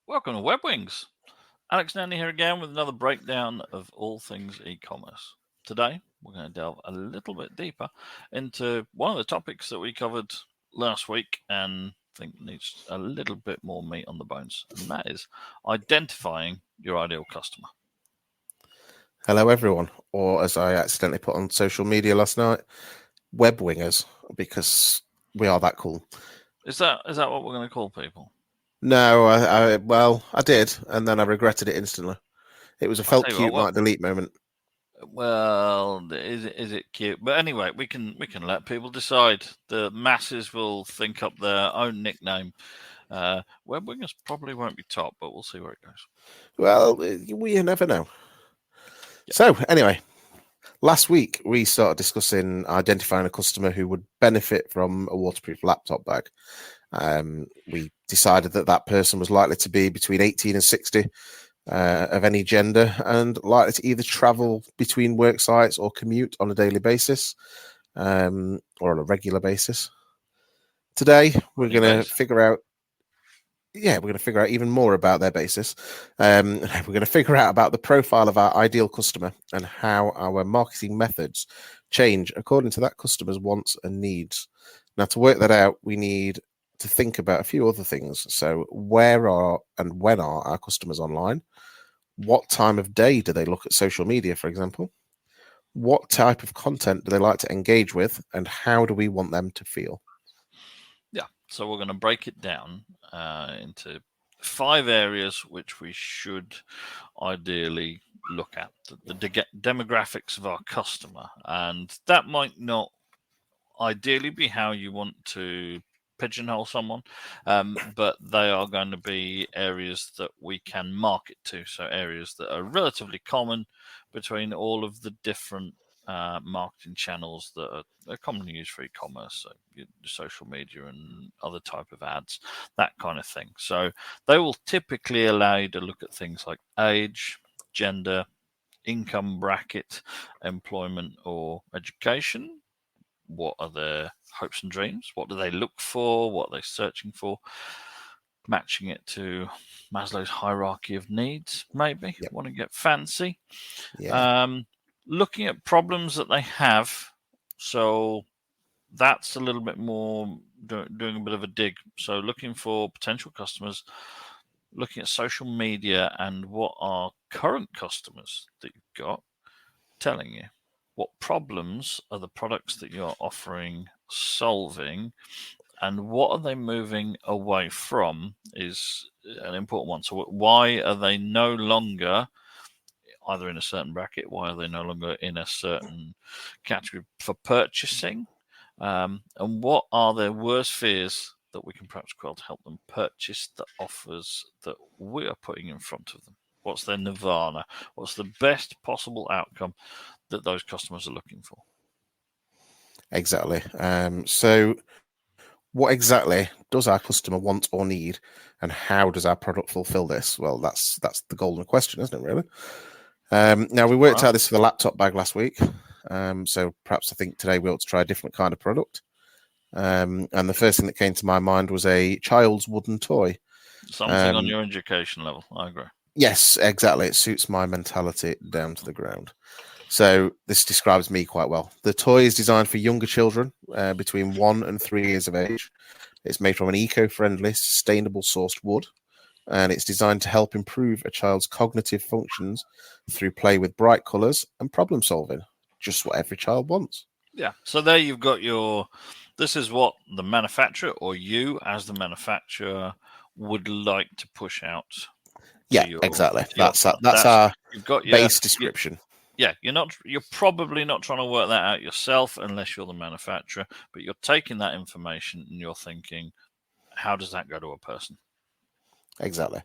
Welcome to WebWings. Alex Nanny here again with another breakdown of all things e-commerce. Today, we're going to delve a little bit deeper into one of the topics that we covered last week and think needs a little bit more meat on the bones, and that is identifying your ideal customer. Hello, everyone, or as I accidentally put on social media last night, WebWingers, because we are that cool. Is that what we're going to call people? No, I did, and then I regretted it instantly. It was a felt cute might delete moment. Well, is it cute? But anyway, we can let people decide. The masses will think up their own nickname. WebWingers probably won't be top, but we'll see where it goes. Well, we never know. Yep. So anyway, last week we started discussing identifying a customer who would benefit from a waterproof laptop bag. We decided that person was likely to be between 18 and 60 of any gender and likely to either travel between work sites or commute on a daily basis or on a regular basis. Today, we're going to figure out even more about their basis. We're going to figure out about the profile of our ideal customer and how our marketing methods change according to that customer's wants and needs. Now, to work that out, we need to think about a few other things. So where are and when are our customers online? What time of day do they look at social media, for example? What type of content do they like to engage with? And how do we want them to feel? Yeah, so we're going to break it down into 5 areas which we should ideally look at. The demographics of our customer. And that might not ideally be how you want to pigeonhole someone, but they are going to be areas that we can market to. So areas that are relatively common between all of the different marketing channels that are commonly used for e-commerce, so social media and other type of ads, that kind of thing. So they will typically allow you to look at things like age, gender, income bracket, employment or education. What are their hopes and dreams? What do they look for? What are they searching for? Matching it to Maslow's hierarchy of needs, maybe. Yep. Want to get fancy. Yeah. Looking at problems that they have. So that's a little bit more doing a bit of a dig. So looking for potential customers, looking at social media and what are current customers that you've got telling you. What problems are the products that you're offering solving, and what are they moving away from is an important one. So why are they no longer either in a certain bracket? Why are they no longer in a certain category for purchasing? And what are their worst fears that we can perhaps quell to help them purchase the offers that we are putting in front of them? What's their nirvana? What's the best possible outcome that those customers are looking for? Exactly. So what exactly does our customer want or need, and how does our product fulfill this? Well, that's the golden question, isn't it, really? Now, we worked out this for the laptop bag last week, so perhaps I think today we ought to try a different kind of product. And the first thing that came to my mind was a child's wooden toy. Something on your education level, I agree. Yes, exactly. It suits my mentality down to the ground. So this describes me quite well. The toy is designed for younger children between 1 and 3 years of age. It's made from an eco-friendly, sustainable sourced wood, and it's designed to help improve a child's cognitive functions through play with bright colours and problem solving. Just what every child wants. Yeah. So there you've got this is what the manufacturer or you as the manufacturer would like to push out. Yeah, exactly. That's our base description. Yeah, you're probably not trying to work that out yourself unless you're the manufacturer, but you're taking that information and you're thinking, how does that go to a person? Exactly.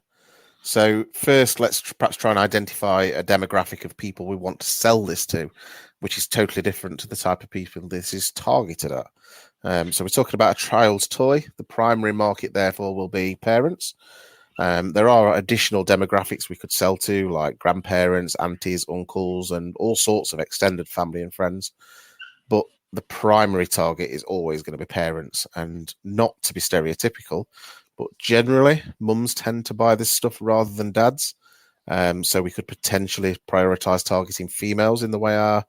So first, let's perhaps try and identify a demographic of people we want to sell this to, which is totally different to the type of people this is targeted at. So we're talking about a child's toy. The primary market, therefore, will be parents. There are additional demographics we could sell to, like grandparents, aunties, uncles, and all sorts of extended family and friends. But the primary target is always going to be parents, and not to be stereotypical, but generally, mums tend to buy this stuff rather than dads. So we could potentially prioritize targeting females in the way our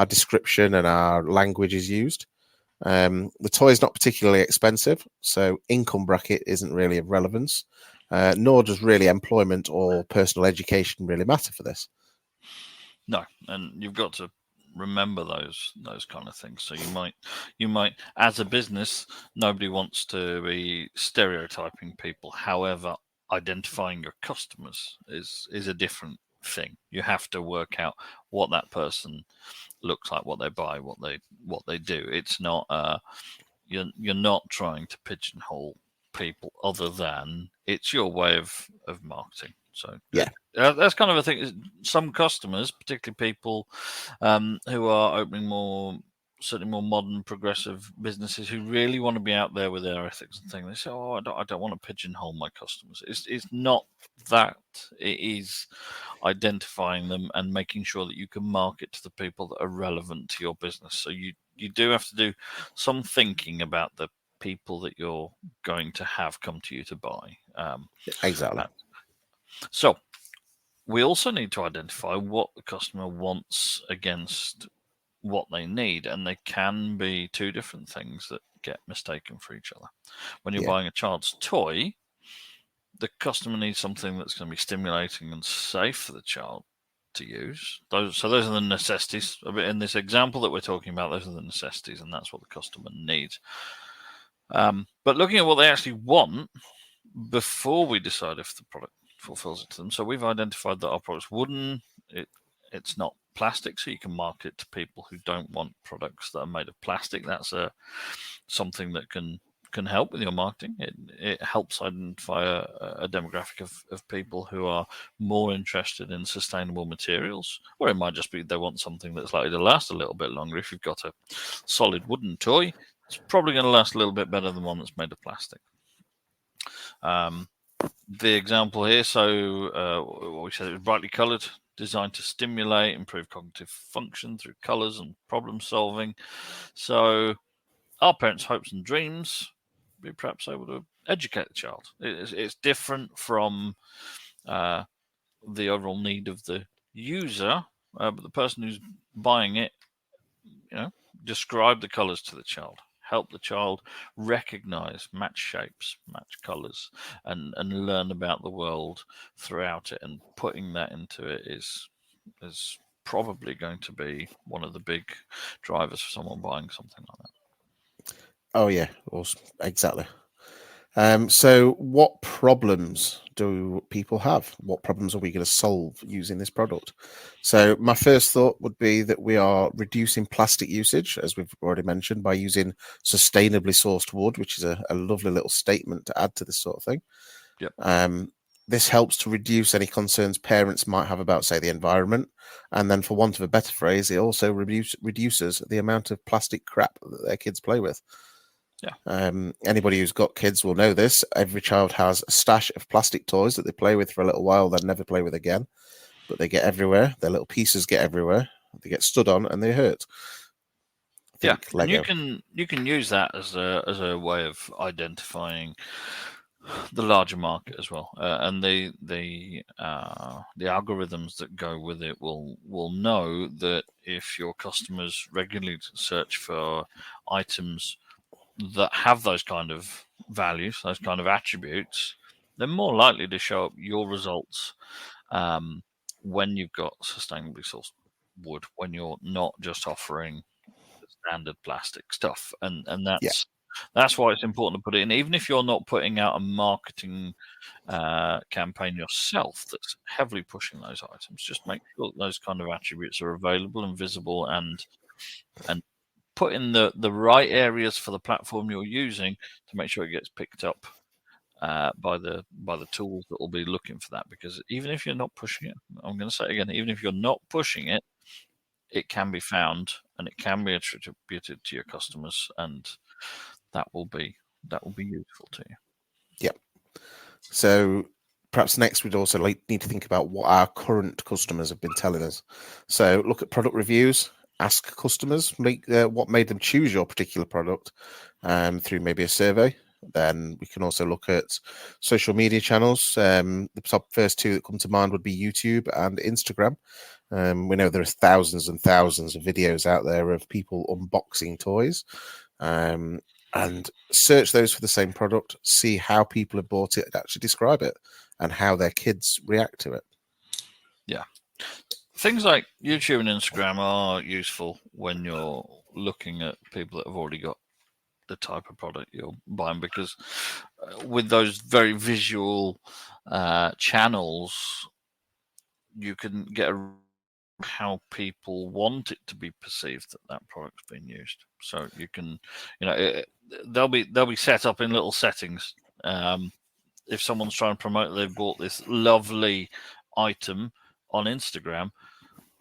description and our language is used. The toy is not particularly expensive, so income bracket isn't really of relevance, nor does really employment or personal education really matter for this. No, and you've got to remember those kind of things. So you might as a business, nobody wants to be stereotyping people. However, identifying your customers is a different thing. You have to work out what that person looks like, what they buy, what they do. It's not you're not trying to pigeonhole people, other than it's your way of marketing. So Yeah. That's kind of a thing. Some customers, particularly people who are opening certainly more modern, progressive businesses, who really want to be out there with their ethics and things, they say, "Oh, I don't want to pigeonhole my customers." It's not that. It is identifying them and making sure that you can market to the people that are relevant to your business. So you do have to do some thinking about the people that you're going to have come to you to buy. Exactly. So we also need to identify what the customer wants against what they need, and they can be two different things that get mistaken for each other. When you're buying a child's toy, the customer needs something that's going to be stimulating and safe for the child to use. Those are the necessities. In this example that we're talking about, those are the necessities, and that's what the customer needs. But looking at what they actually want before we decide if the product fulfills it to them. So we've identified that our product's wooden. It's not plastic, so you can market it to people who don't want products that are made of plastic. That's something that can help with your marketing. It helps identify a demographic of people who are more interested in sustainable materials, or it might just be they want something that's likely to last a little bit longer. If you've got a solid wooden toy, it's probably going to last a little bit better than one that's made of plastic. The example here, what we said, it was brightly coloured, designed to stimulate, improve cognitive function through colours and problem solving. So our parents' hopes and dreams, be perhaps able to educate the child. It's different from the overall need of the user, but the person who's buying it, describe the colours to the child. Help the child recognize, match shapes, match colors, and learn about the world throughout it. And putting that into it is probably going to be one of the big drivers for someone buying something like that. Oh yeah, awesome. Exactly. So what problems do people have? What problems are we going to solve using this product? So my first thought would be that we are reducing plastic usage, as we've already mentioned, by using sustainably sourced wood, which is a lovely little statement to add to this sort of thing. Yep. This helps to reduce any concerns parents might have about, say, the environment. And then, for want of a better phrase, it also reduces the amount of plastic crap that their kids play with. Yeah. Anybody who's got kids will know this. Every child has a stash of plastic toys that they play with for a little while, then never play with again. But they get everywhere. Their little pieces get everywhere. They get stood on and they hurt. Yeah, Lego. And you can use that as a way of identifying the larger market as well, and the algorithms that go with it will know that if your customers regularly search for items that have those kind of values, those kind of attributes, they're more likely to show up your results when you've got sustainably sourced wood, when you're not just offering standard plastic stuff, and that's why it's important to put it in. Even if you're not putting out a marketing campaign yourself that's heavily pushing those items, just make sure that those kind of attributes are available and visible, and put in the right areas for the platform you're using to make sure it gets picked up by the tools that will be looking for that. Because even if you're not pushing it, I'm going to say it again, even if you're not pushing it, it can be found and it can be attributed to your customers, and that will be useful to you. Yep. So perhaps next we'd also need to think about what our current customers have been telling us. So look at product reviews, ask customers what made them choose your particular product through maybe a survey, Then we can also look at social media channels. The top first two that come to mind would be YouTube and Instagram. We know there are thousands and thousands of videos out there of people unboxing toys. And search those for the same product, see how people have bought it, and actually describe it, and how their kids react to it. Yeah. Things like YouTube and Instagram are useful when you're looking at people that have already got the type of product you're buying, because with those very visual channels, you can get how people want it to be perceived that that product's been used. So you can, they'll be set up in little settings. If someone's trying to promote they've bought this lovely item on Instagram,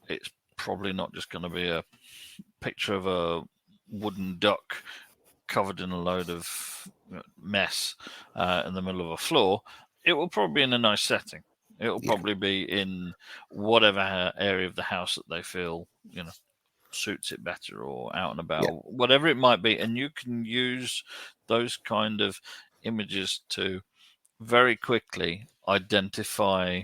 it's probably not just going to be a picture of a wooden duck covered in a load of mess in the middle of a floor. It will probably be in a nice setting. It will probably be in whatever area of the house that they feel, suits it better, or out and about, whatever it might be. And you can use those kind of images to very quickly identify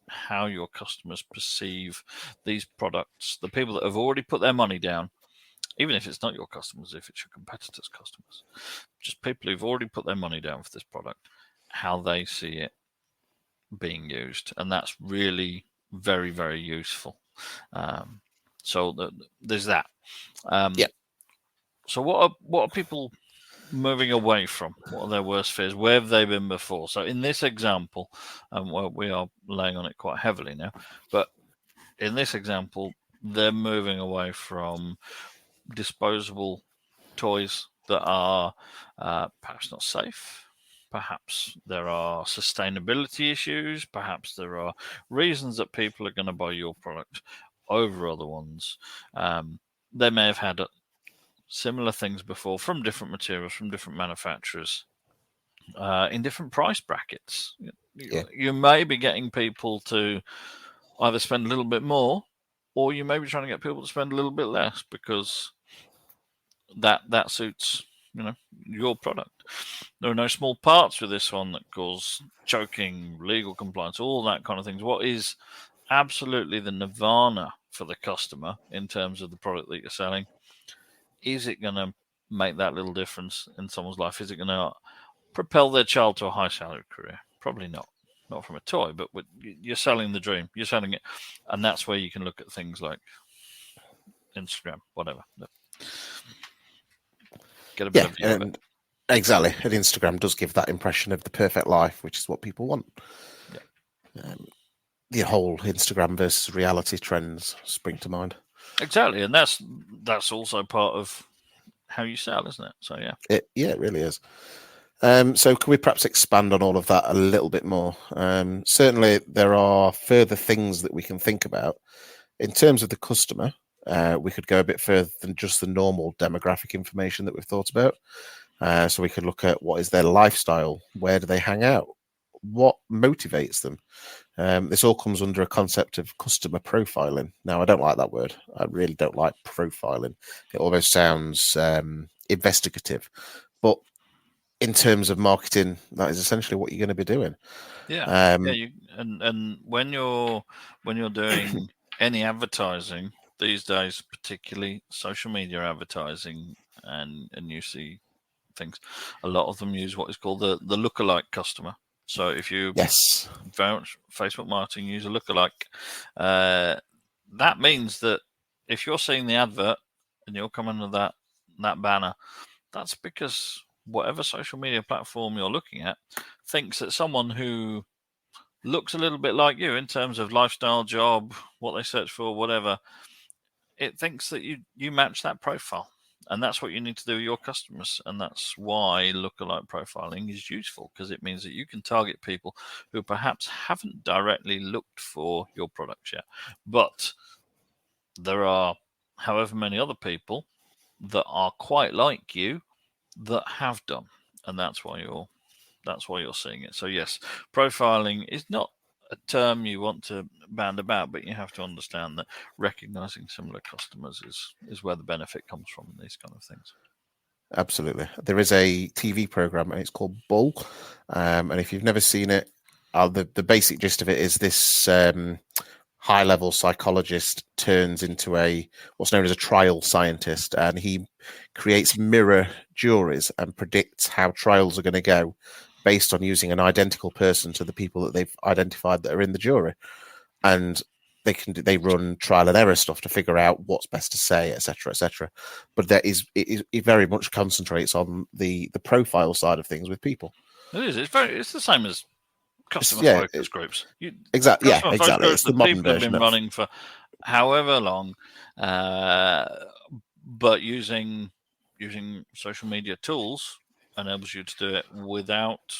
how your customers perceive these products. The people that have already put their money down, even if it's not your customers, if it's your competitors' customers, just people who've already put their money down for this product, how they see it being used. And that's really very, very useful. So there's that. So what are people moving away from? What are their worst fears? Where have they been before? So in this example, well, we are laying on it quite heavily now, but in this example, they're moving away from disposable toys that are perhaps not safe. Perhaps there are sustainability issues. Perhaps there are reasons that people are going to buy your product over other ones. They may have had similar things before from different materials, from different manufacturers, in different price brackets. You may be getting people to either spend a little bit more, or you may be trying to get people to spend a little bit less, because that suits your product. There are no small parts with this one that cause choking, legal compliance, all that kind of things. What is absolutely the nirvana for the customer in terms of the product that you're selling? Is it going to make that little difference in someone's life? Is it going to propel their child to a high salary career? Probably not. Not from a toy, but you're selling the dream. You're selling it. And that's where you can look at things like Instagram, whatever. Get a bit of view of it. Exactly. And Instagram does give that impression of the perfect life, which is what people want. The whole Instagram versus reality trends spring to mind. Exactly. And that's also part of how you sell, isn't it? So, yeah. It really is. So can we perhaps expand on all of that a little bit more? Certainly, there are further things that we can think about. In terms of the customer, we could go a bit further than just the normal demographic information that we've thought about. So we could look at what is their lifestyle, where do they hang out, what motivates them. This all comes under a concept of customer profiling. Now, I don't like that word. I really don't like profiling. It almost sounds investigative. But in terms of marketing, that is essentially what you're going to be doing. And when you're doing any advertising these days, particularly social media advertising, and you see things, a lot of them use what is called the lookalike customer. So if you Facebook marketing, use a lookalike, that means that if you're seeing the advert and you're coming to that banner, that's because whatever social media platform you're looking at thinks that someone who looks a little bit like you in terms of lifestyle, job, what they search for, whatever, it thinks that you match that profile. And that's what you need to do with your customers. And that's why lookalike profiling is useful, because it means that you can target people who perhaps haven't directly looked for your products yet. But there are however many other people that are quite like you that have done. And that's why you're seeing it. So yes, profiling is not a term you want to band about, but you have to understand that recognizing similar customers is where the benefit comes from in these kind of things. Absolutely. There is a TV program and it's called Bull. And if you've never seen it, the basic gist of it is this high level psychologist turns into what's known as a trial scientist, and he creates mirror juries and predicts how trials are going to go based on using an identical person to the people that they've identified that are in the jury. And they run trial and error stuff to figure out what's best to say, etc., etc. But it very much concentrates on the profile side of things with people. It is. It's the same as customer focus groups. Exactly. Customer focus Exactly. groups It's the that modern people have version been of. running for however long, but using social media tools enables you to do it without,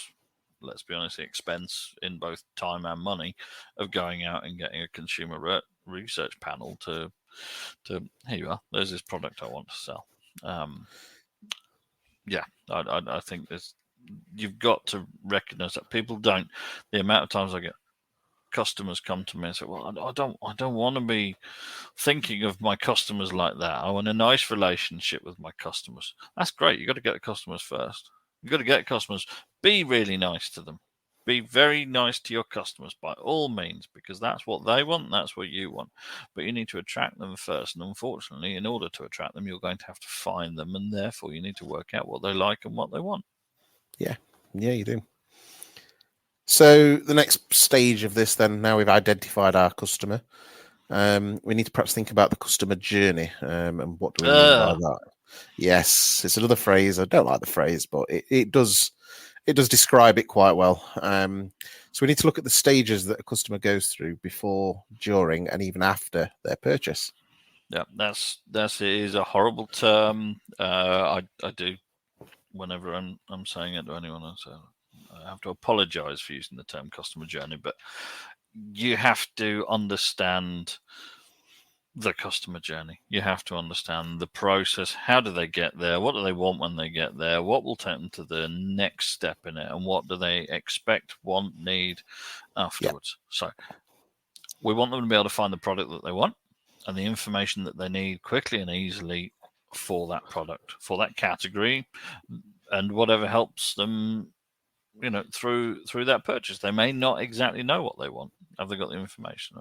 let's be honest, the expense in both time and money of going out and getting a consumer research panel to here you are, there's this product I want to sell. I think you've got to recognize that people don't. The amount of times I get customers come to me and say, well, I don't want to be thinking of my customers like that. I want a nice relationship with my customers. That's great. You've got to get the customers first. You've got to get customers. Be really nice to them. Be very nice to your customers by all means, because that's what they want. That's what you want. But you need to attract them first. And unfortunately, in order to attract them, you're going to have to find them. And therefore, you need to work out what they like and what they want. Yeah, you do. So the next stage of this, then, now we've identified our customer, we need to perhaps think about the customer journey. And what do we mean by that? Yes, it's another phrase. I don't like the phrase, but it does describe it quite well. So we need to look at the stages that a customer goes through before, during, and even after their purchase. Yeah, it is a horrible term. I do, whenever I'm saying it to anyone, I have to apologize for using the term customer journey, but you have to understand the customer journey. You have to understand the process. How do they get there? What do they want when they get there? What will take them to the next step in it? And what do they expect, want, need afterwards? Yeah. So we want them to be able to find the product that they want and the information that they need quickly and easily for that product, for that category, and whatever helps them, through that purchase. They may not exactly know what they want. Have they got the information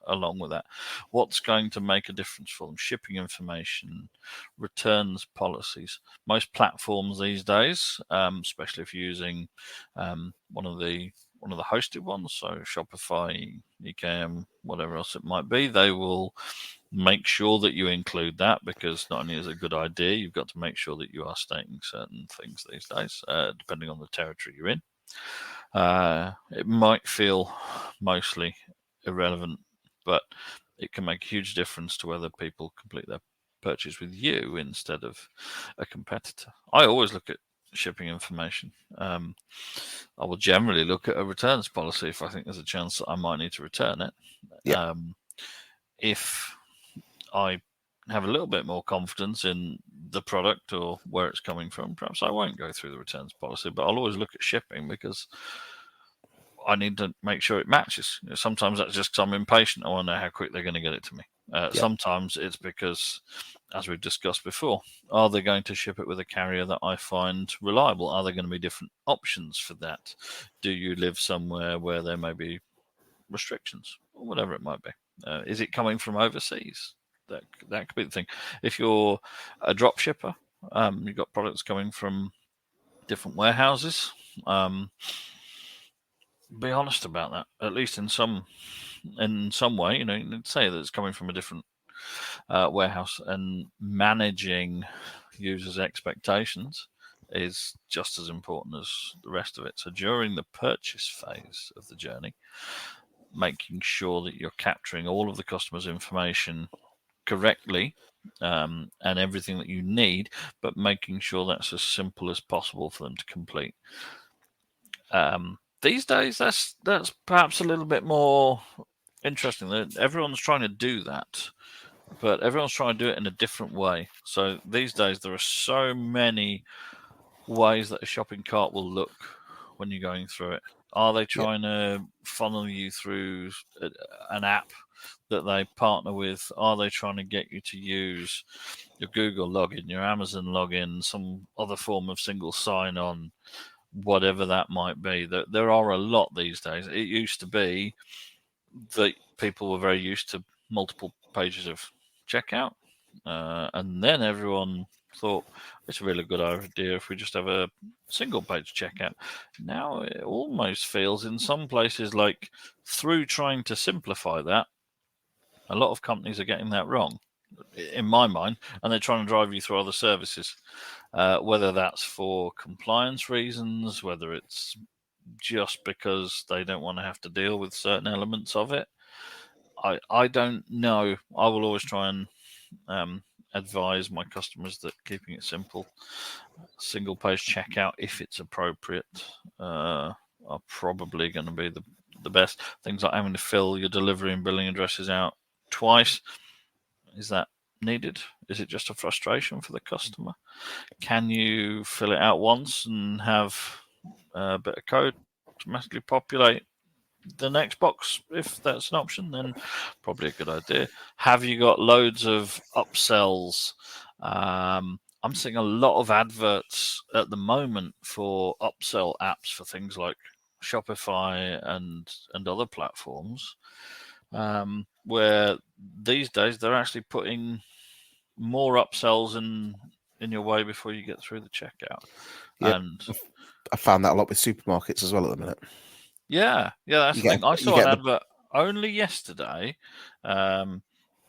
along with that? What's going to make a difference for them? Shipping information, returns policies. Most platforms these days, especially if you're using one of the hosted ones, so Shopify, EKM, whatever else it might be, they will make sure that you include that, because not only is it a good idea, you've got to make sure that you are stating certain things these days, depending on the territory you're in. It might feel mostly irrelevant, but it can make a huge difference to whether people complete their purchase with you instead of a competitor. I always look at shipping information. I will generally look at a returns policy if I think there's a chance that I might need to return it. Yeah. If I have a little bit more confidence in the product or where it's coming from, perhaps I won't go through the returns policy, but I'll always look at shipping because I need to make sure it matches. Sometimes that's just because I'm impatient. I want to know how quick they're going to get it to me. Sometimes it's because, as we've discussed before, are they going to ship it with a carrier that I find reliable? Are there going to be different options for that? Do you live somewhere where there may be restrictions or whatever it might be? Is it coming from overseas? That could be the thing. If you're a drop shipper, you've got products coming from different warehouses. Be honest about that, at least in some way. You need to say that it's coming from a different warehouse, and managing users' expectations is just as important as the rest of it. So during the purchase phase of the journey, making sure that you're capturing all of the customer's information correctly, and everything that you need, but making sure that's as simple as possible for them to complete. These days, that's perhaps a little bit more interesting. Everyone's trying to do that, but everyone's trying to do it in a different way. So these days, there are so many ways that a shopping cart will look when you're going through it. Are they trying to funnel you through an app that they partner with? Are they trying to get you to use your Google login, your Amazon login, some other form of single sign-on, whatever that might be? There are a lot these days. It used to be that people were very used to multiple pages of checkout, and then everyone thought it's a really good idea if we just have a single page checkout. Now it almost feels in some places like through trying to simplify that, a lot of companies are getting that wrong, in my mind, and they're trying to drive you through other services, whether that's for compliance reasons, whether it's just because they don't want to have to deal with certain elements of it. I don't know. I will always try and advise my customers that keeping it simple, single page checkout, if it's appropriate, are probably going to be the best. Things like having to fill your delivery and billing addresses out twice. Is that needed? Is it just a frustration for the customer? Can you fill it out once and have a bit of code automatically populate the next box? If that's an option, then probably a good idea. Have you got loads of upsells? I'm seeing a lot of adverts at the moment for upsell apps for things like Shopify and other platforms, where these days they're actually putting more upsells in your way before you get through the checkout. Yep. And I found that a lot with supermarkets as well at the minute. yeah, that's You the thing. get- I you saw get an the- advert only yesterday, and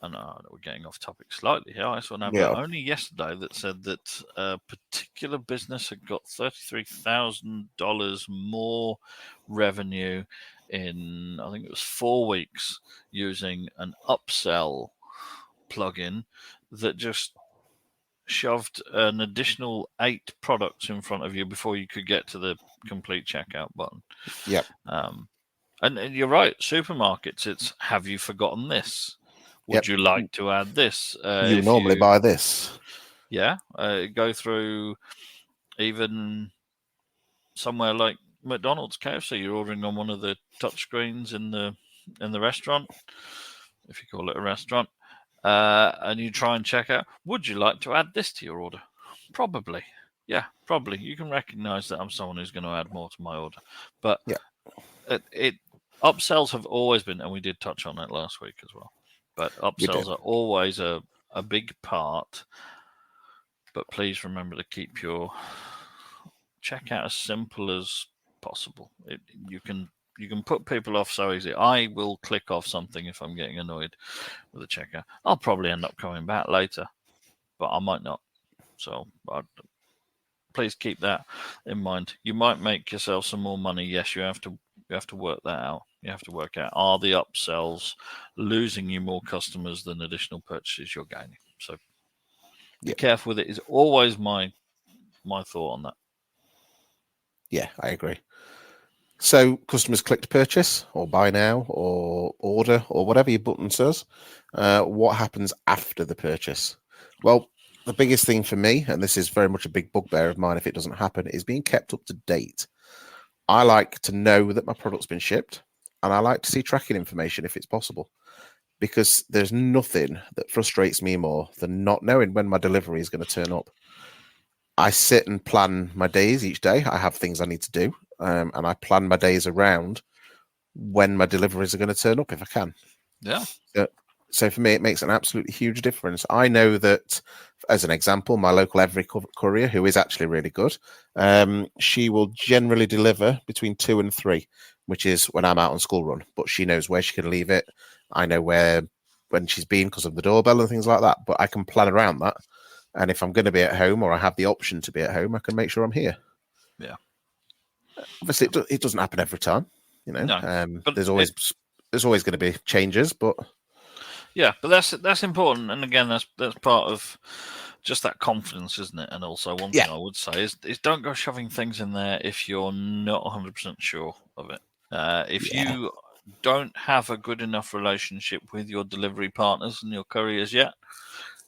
we're getting off topic slightly here. I saw an advert only yesterday that said that a particular business had got $33,000 more revenue in, I think it was 4 weeks, using an upsell plugin that just shoved an additional 8 products in front of you before you could get to the complete checkout button. Yep. And you're right, supermarkets, it's have you forgotten this? Would you like to add this? You normally buy this. Yeah. Go through even somewhere like McDonald's, KFC, you're ordering on one of the touch screens in the restaurant, if you call it a restaurant, and you try and check out, would you like to add this to your order? Probably. Yeah, probably. You can recognize that I'm someone who's going to add more to my order. But it upsells have always been, and we did touch on it last week as well, but upsells are always a big part. But please remember to keep your checkout as simple as possible. You can put people off so easy. I will click off something if I'm getting annoyed with a checkout. I'll probably end up coming back later, but I might not. So please keep that in mind. You might make yourself some more money. Yes, you have to work that out. You have to work out, are the upsells losing you more customers than additional purchases you're gaining? So be careful with it is always my thought on that. Yeah, I agree. So customers click to purchase or buy now or order or whatever your button says. What happens after the purchase? Well, the biggest thing for me, and this is very much a big bugbear of mine if it doesn't happen, is being kept up to date. I like to know that my product's been shipped, and I like to see tracking information if it's possible, because there's nothing that frustrates me more than not knowing when my delivery is going to turn up. I sit and plan my days each day. I have things I need to do, and I plan my days around when my deliveries are going to turn up if I can. Yeah. So for me, it makes an absolutely huge difference. I know that, as an example, my local Every courier, who is actually really good, she will generally deliver between 2 and 3, which is when I'm out on school run. But she knows where she can leave it. I know when she's been because of the doorbell and things like that. But I can plan around that. And if I'm going to be at home or I have the option to be at home, I can make sure I'm here. Yeah. Obviously, it doesn't happen every time. No, but there's always going to be changes, but yeah, but that's important, and again, that's part of just that confidence, isn't it? And also, one thing I would say is don't go shoving things in there if you're not 100% sure of it. If you don't have a good enough relationship with your delivery partners and your couriers yet,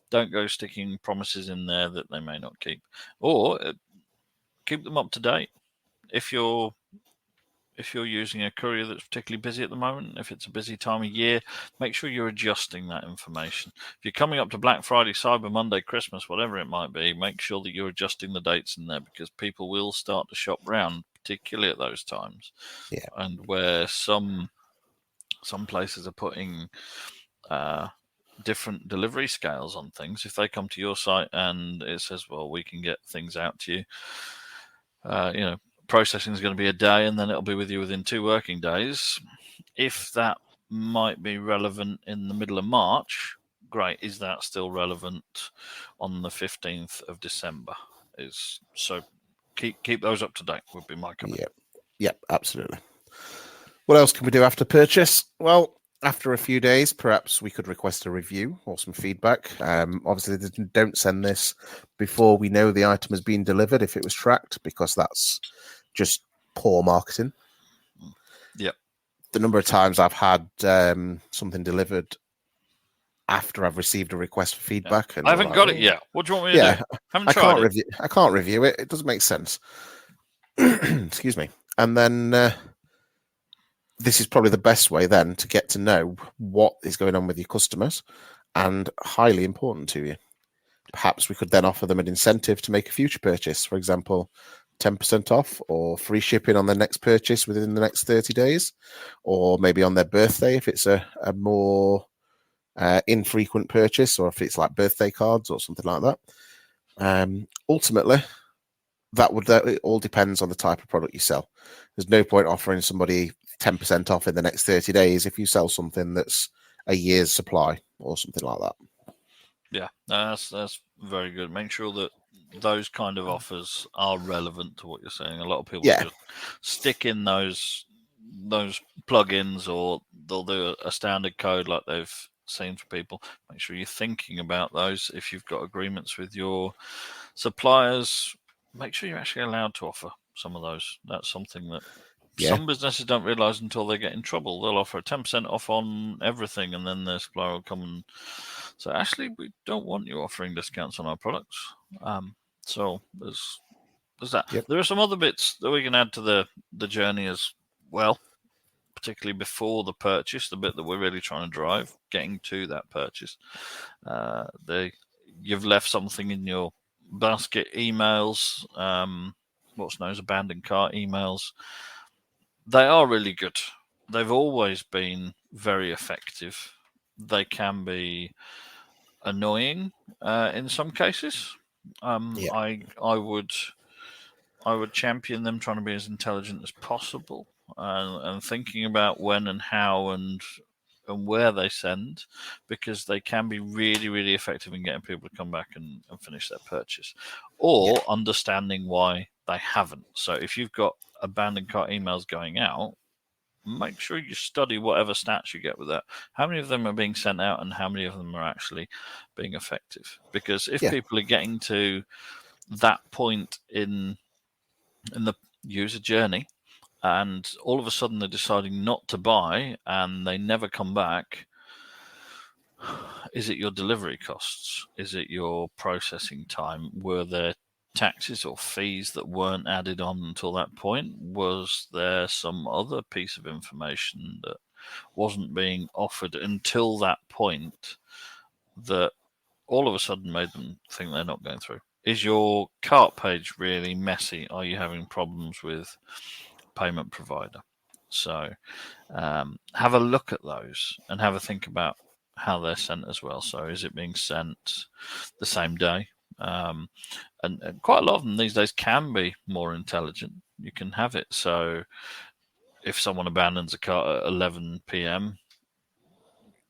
don't go sticking promises in there that they may not keep, or keep them up to date. If you're if you're using a courier that's particularly busy at the moment, if it's a busy time of year, make sure you're adjusting that information. If you're coming up to Black Friday, Cyber Monday, Christmas, whatever it might be, make sure that you're adjusting the dates in there, because people will start to shop round, particularly at those times. Yeah. And where some places are putting different delivery scales on things, if they come to your site and it says, well, we can get things out to you, processing is going to be a day and then it'll be with you within 2 working days. If that might be relevant in the middle of March, great. Is that still relevant on the 15th of December? So keep those up to date would be my comment. Yep, absolutely. What else can we do after purchase? Well, after a few days, perhaps we could request a review or some feedback. Obviously, don't send this before we know the item has been delivered if it was tracked, because that's just poor marketing. Yep. The number of times I've had something delivered after I've received a request for feedback. And I haven't got it yet. What do you want me to do? I can't review it. It doesn't make sense. Excuse me. And then this is probably the best way then to get to know what is going on with your customers, and highly important to you. Perhaps we could then offer them an incentive to make a future purchase. For example, 10% off or free shipping on their next purchase within the next 30 days, or maybe on their birthday if it's a more infrequent purchase, or if it's like birthday cards or something like that. Ultimately, it all depends on the type of product you sell. There's no point offering somebody 10% off in the next 30 days if you sell something that's a year's supply or something like that. Yeah, that's very good. Make sure that those kind of offers are relevant to what you're saying. A lot of people just stick in those plugins, or they'll do a standard code like they've seen for people. Make sure you're thinking about those. If you've got agreements with your suppliers, make sure you're actually allowed to offer some of those. That's something that some businesses don't realize until they get in trouble. They'll offer a 10% off on everything, and then their supplier will come and say, actually, we don't want you offering discounts on our products. So there's that. Yep. There are some other bits that we can add to the journey as well, particularly before the purchase, the bit that we're really trying to drive, getting to that purchase. You've left something in your basket emails, what's known as abandoned cart emails. They are really good. They've always been very effective. They can be annoying in some cases. I would champion them trying to be as intelligent as possible, and thinking about when and how and where they send, because they can be really, really effective in getting people to come back and finish their purchase, or understanding why they haven't. So if you've got abandoned cart emails going out, make sure you study whatever stats you get with that. How many of them are being sent out and how many of them are actually being effective? Because if people are getting to that point in the user journey and all of a sudden they're deciding not to buy and they never come back, is it your delivery costs? Is it your processing time? Were there taxes or fees that weren't added on until that point? Was there some other piece of information that wasn't being offered until that point that all of a sudden made them think they're not going through? Is your cart page really messy? Are you having problems with payment provider? So have a look at those and have a think about how they're sent as well. So is it being sent the same day? And quite a lot of them these days can be more intelligent. You can have it so if someone abandons a cart at 11 p.m.,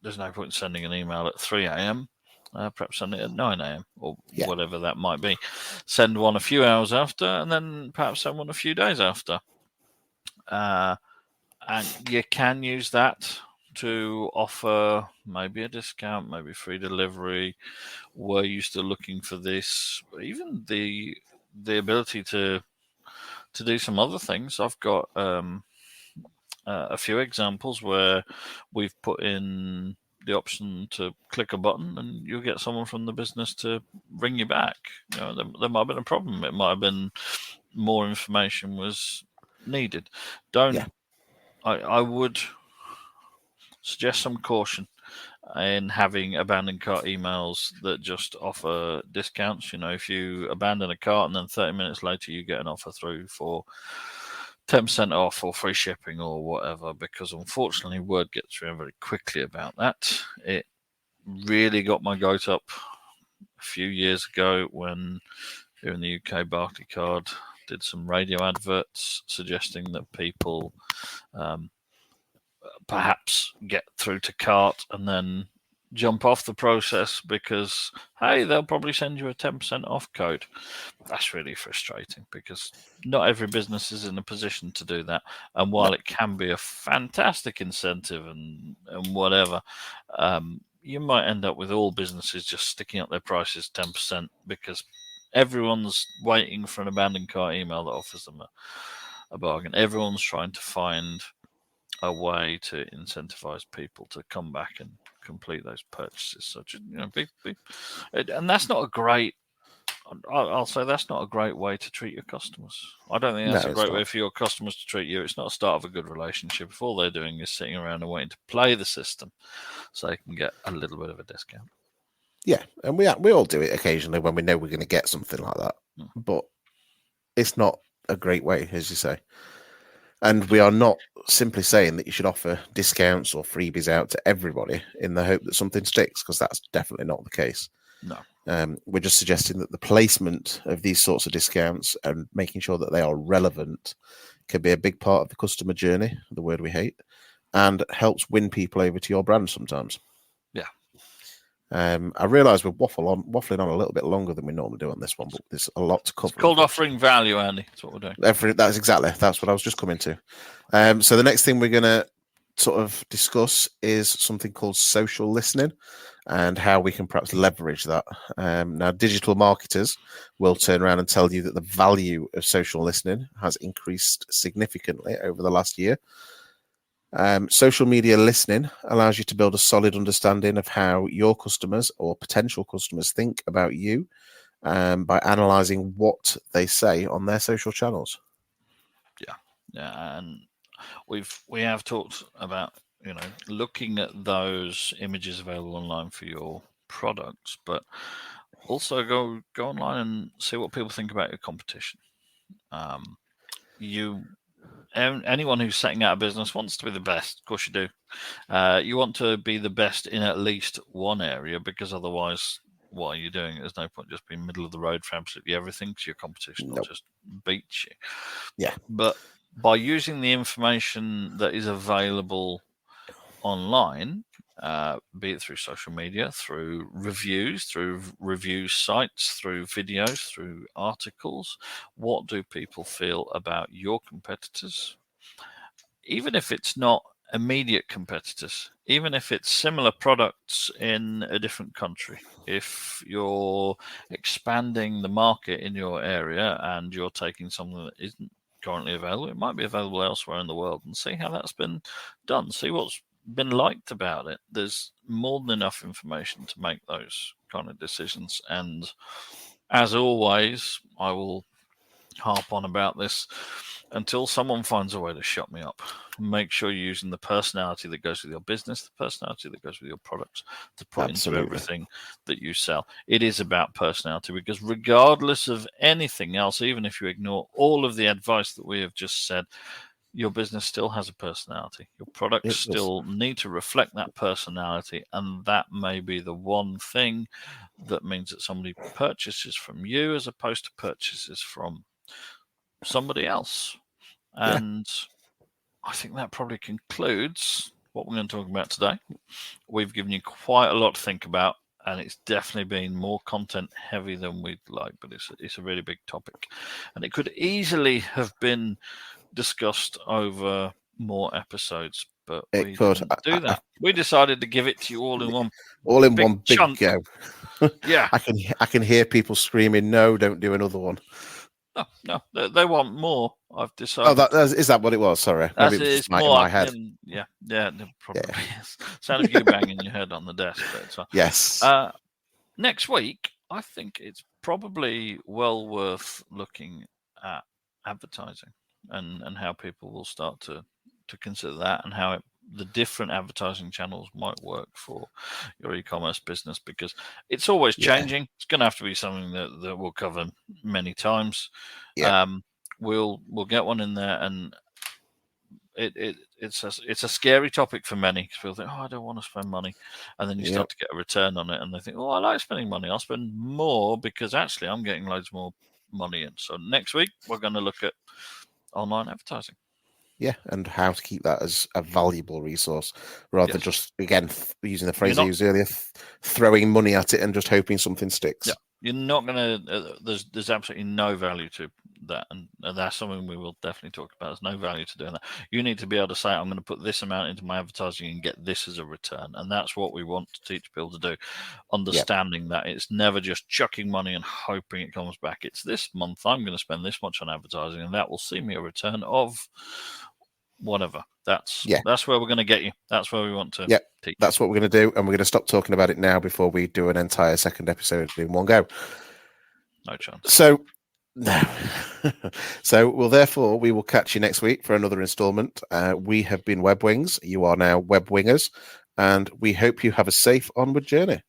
there's no point sending an email at 3 a.m. Perhaps send it at 9 a.m. or whatever that might be. Send one a few hours after, and then perhaps send one a few days after. And you can use that to offer maybe a discount, maybe free delivery. Were you still looking for this? Even the ability to do some other things. I've got a few examples where we've put in the option to click a button and you'll get someone from the business to ring you back. There might have been a problem. It might have been more information was needed. Don't. Yeah. I would suggest some caution in having abandoned cart emails that just offer discounts. You know, if you abandon a cart and then 30 minutes later you get an offer through for 10% off or free shipping or whatever, because unfortunately word gets around very quickly about that. It really got my goat up a few years ago when here in the UK Barclaycard did some radio adverts suggesting that people perhaps get through to cart and then jump off the process because, hey, they'll probably send you a 10% off code. That's really frustrating because not every business is in a position to do that. And while it can be a fantastic incentive and whatever, you might end up with all businesses just sticking up their prices 10% because everyone's waiting for an abandoned cart email that offers them a bargain. Everyone's trying to find a way to incentivize people to come back and complete those purchases. So, and that's not a great. I'll say that's not a great way to treat your customers. I don't think that's a great way for your customers to treat you. It's not a start of a good relationship if all they're doing is sitting around and waiting to play the system so they can get a little bit of a discount. Yeah, and we all do it occasionally when we know we're going to get something like that. But it's not a great way, as you say. And we are not simply saying that you should offer discounts or freebies out to everybody in the hope that something sticks, because that's definitely not the case. No. We're just suggesting that the placement of these sorts of discounts and making sure that they are relevant can be a big part of the customer journey, the word we hate, and helps win people over to your brand sometimes. Yeah. I realise we're waffling on a little bit longer than we normally do on this one, but there's a lot to cover. It's called offering value, Andy. That's what we're doing. That's what I was just coming to. So the next thing we're going to sort of discuss is something called social listening and how we can perhaps leverage that. Now, digital marketers will turn around and tell you that the value of social listening has increased significantly over the last year. Social media listening allows you to build a solid understanding of how your customers or potential customers think about you by analysing what they say on their social channels. Yeah, and we have talked about looking at those images available online for your products, but also go online and see what people think about your competition. Anyone who's setting out a business wants to be the best. Of course you do. You want to be the best in at least one area, because otherwise, what are you doing? There's no point just being middle of the road for absolutely everything, because your competition will just beat you. Yeah. But by using the information that is available online, be it through social media, through review sites, through videos, through articles, what do people feel about your competitors? Even if it's not immediate competitors, even if it's similar products in a different country, if you're expanding the market in your area and you're taking something that isn't currently available, it might be available elsewhere in the world, and see how that's been done, see what's been liked about it. There's more than enough information to make those kind of decisions. And as always, I will harp on about this until someone finds a way to shut me up. Make sure you're using the personality that goes with your business, the personality that goes with your products, to put into everything that you sell. It is about personality, because regardless of anything else, even if you ignore all of the advice that we have just said, your business still has a personality. Your products still need to reflect that personality, and that may be the one thing that means that somebody purchases from you as opposed to purchases from somebody else. And I think that probably concludes what we're going to talk about today. We've given you quite a lot to think about, and it's definitely been more content heavy than we'd like, but it's a really big topic, and it could easily have been discussed over more episodes, but we didn't do that. We decided to give it to you all in one big chunk. Go. Yeah, I can hear people screaming, "No, don't do another one." No, they want more. I've decided. Oh, is that what it was? Sorry, maybe it was just more in my head. Yeah, probably is. Sound of you banging your head on the desk. But yes. Next week, I think it's probably well worth looking at advertising. and how people will start to consider that, and how the different advertising channels might work for your e-commerce business, because it's always changing. It's going to have to be something that we'll cover many times. We'll get one in there, and it's a scary topic for many, because people think, I don't want to spend money, and then you start to get a return on it, and they think, I like spending money. I'll spend more because actually I'm getting loads more money in. So next week we're going to look at online advertising. Yeah, and how to keep that as a valuable resource rather than just, again, using the phrase I used earlier, throwing money at it and just hoping something sticks. Yeah, you're not going to. There's absolutely no value to that, and that's something we will definitely talk about. There's no value to doing that. You need to be able to say, I'm going to put this amount into my advertising and get this as a return, and that's what we want to teach people to do. Understanding that it's never just chucking money and hoping it comes back. It's this month I'm going to spend this much on advertising, and that will see me a return of whatever. That's where we're going to get you. That's where we want to teach. That's what we're going to do, and we're going to stop talking about it now before we do an entire second episode in one go. No chance. So no. So we will catch you next week for another installment. We have been WebWings. You are now WebWingers, and we hope you have a safe onward journey.